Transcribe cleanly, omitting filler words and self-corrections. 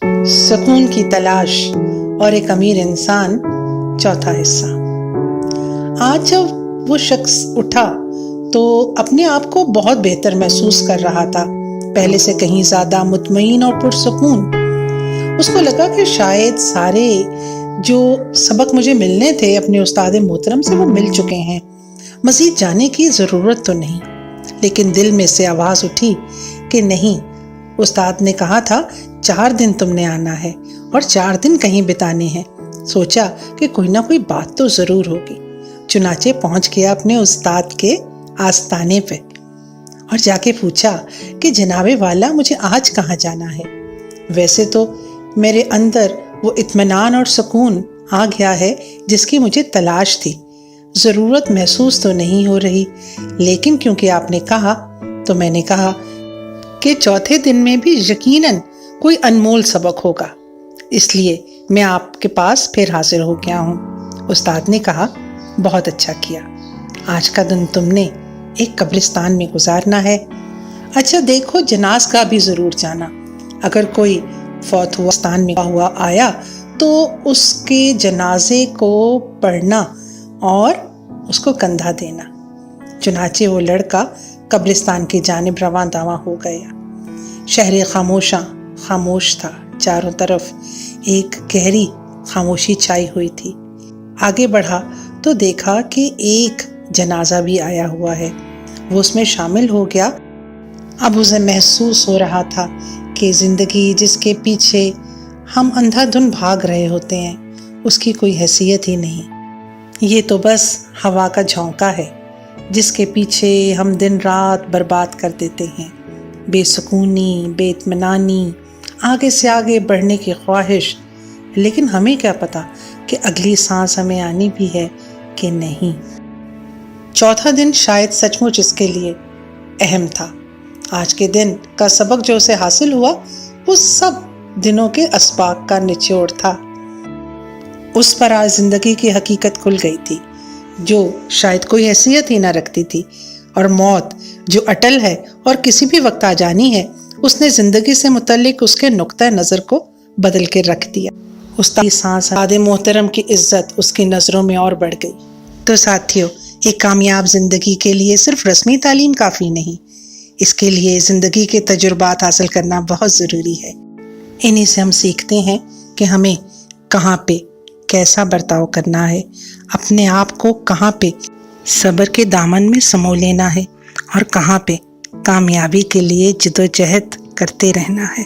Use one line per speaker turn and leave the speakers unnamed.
سکون کی تلاش اور ایک امیر انسان، چوتھا حصہ۔ آج جب وہ شخص اٹھا تو اپنے آپ کو بہت بہتر محسوس کر رہا تھا، پہلے سے کہیں زیادہ مطمئن اور پرسکون۔ اس کو لگا کہ شاید سارے جو سبق مجھے ملنے تھے اپنے استاد محترم سے وہ مل چکے ہیں، مزید جانے کی ضرورت تو نہیں۔ لیکن دل میں سے آواز اٹھی کہ نہیں، استاد نے کہا تھا 4 دن تم نے آنا ہے اور 4 دن کہیں بتانے ہیں۔ سوچا کہ کوئی نہ کوئی بات تو ضرور ہوگی، چنانچہ پہنچ گیا اپنے استاد کے آستانے پہ اور جا کے پوچھا کہ جناب والا مجھے آج کہاں جانا ہے؟ ویسے تو میرے اندر وہ اطمینان اور سکون آ گیا ہے جس کی مجھے تلاش تھی، ضرورت محسوس تو نہیں ہو رہی، لیکن کیونکہ آپ نے کہا تو میں نے کہا کہ چوتھے دن میں بھی یقیناً کوئی انمول سبق ہوگا، اس لیے میں آپ کے پاس پھر حاضر ہو گیا ہوں۔ استاد نے کہا بہت اچھا کیا، آج کا دن تم نے ایک قبرستان میں گزارنا ہے۔ اچھا دیکھو، جناز کا بھی ضرور جانا، اگر کوئی فوت ہوا قبرستان میں ہوا آیا تو اس کے جنازے کو پڑھنا اور اس کو کندھا دینا۔ چنانچہ وہ لڑکا قبرستان کی جانب رواں دواں ہو گیا۔ شہر خاموش تھا، چاروں طرف ایک گہری خاموشی چھائی ہوئی تھی۔ آگے بڑھا تو دیکھا کہ ایک جنازہ بھی آیا ہوا ہے، وہ اس میں شامل ہو گیا۔ اب اسے محسوس ہو رہا تھا کہ زندگی جس کے پیچھے ہم اندھا دھن بھاگ رہے ہوتے ہیں اس کی کوئی حیثیت ہی نہیں، یہ تو بس ہوا کا جھونکا ہے جس کے پیچھے ہم دن رات برباد کر دیتے ہیں۔ بے سکونی، بے اطمینانی، آگے سے آگے بڑھنے کی خواہش، لیکن ہمیں کیا پتا کہ اگلی سانس ہمیں آنی بھی ہے کہ نہیں۔ چوتھا دن شاید سچ مچ اس کے لیے اہم تھا۔ آج کے دن کا سبق جو اسے حاصل ہوا وہ سب دنوں کے اسباق کا نچوڑ تھا۔ اس پر آج زندگی کی حقیقت کھل گئی تھی جو شاید کوئی حیثیت ہی نہ رکھتی تھی، اور موت جو اٹل ہے اور کسی بھی وقت آ جانی ہے، اس نے زندگی سے متعلق اس کے نقطہ نظر کو بدل کے رکھ دیا۔ استاد محترم کی عزت اس کی نظروں میں اور بڑھ گئی۔ تو ساتھیو، ایک کامیاب زندگی کے لیے صرف رسمی تعلیم کافی نہیں، اس کے لیے زندگی کے تجربات حاصل کرنا بہت ضروری ہے۔ انہی سے ہم سیکھتے ہیں کہ ہمیں کہاں پہ کیسا برتاؤ کرنا ہے، اپنے آپ کو کہاں پہ صبر کے دامن میں سمو لینا ہے، اور کہاں پہ کامیابی کے لیے جدوجہد کرتے رہنا ہے۔